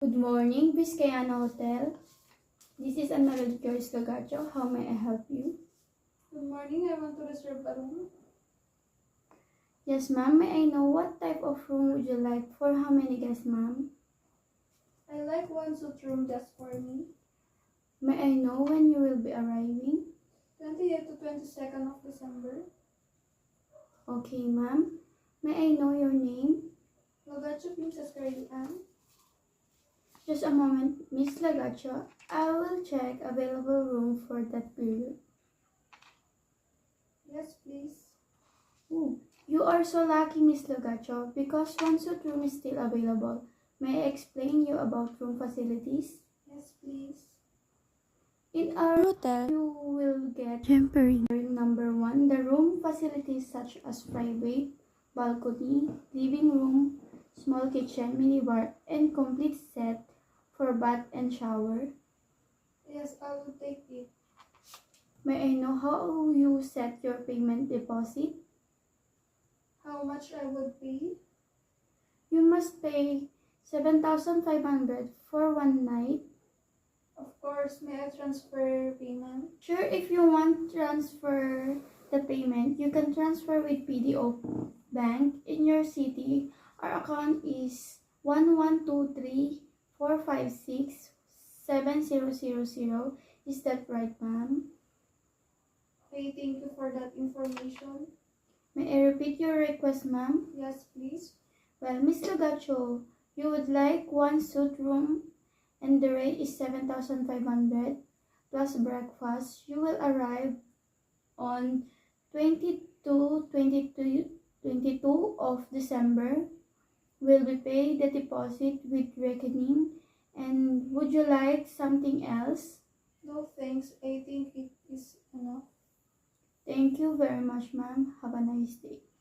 Good morning, Vizcayana Hotel. This is Annalyn Joyce Lagacho. How may I help you? Good morning. I want to reserve a room. Yes, ma'am. May I know what type of room would you like? For how many guests, ma'am? I like one suite room just for me. May I know when you will be arriving? 28th to 22nd of December. Okay, ma'am. May I know your name? Lagacho Princess Carly Ann. Just a moment, Miss Lagacho. I will check available room for that period. Yes, please. Oh, you are so lucky, Miss Lagacho, because one suite room is still available. May I explain you about room facilities? Yes, please. In our hotel, you will get temporary. Number 1, the room facilities such as private, balcony, living room, small kitchen, minibar, and complete set for bath and shower. Yes, I will take it. May I know how you set your payment deposit? How much I would pay? You must pay 7,500 for one night. Of course, may I transfer payment? Sure, if you want transfer the payment, you can transfer with PDO Bank in your city. Our account is 1123456700. Is that right, ma'am? Okay, thank you for that information. May I repeat your request, ma'am? Yes, please. Well, Miss Lagacho, you would like one suite room and the rate is 7,500 plus breakfast. You will arrive on 22 of December. Will be paid the deposit with reckoning. And would you like something else? No thanks. I think it is enough. Thank you very much, ma'am. Have a nice day.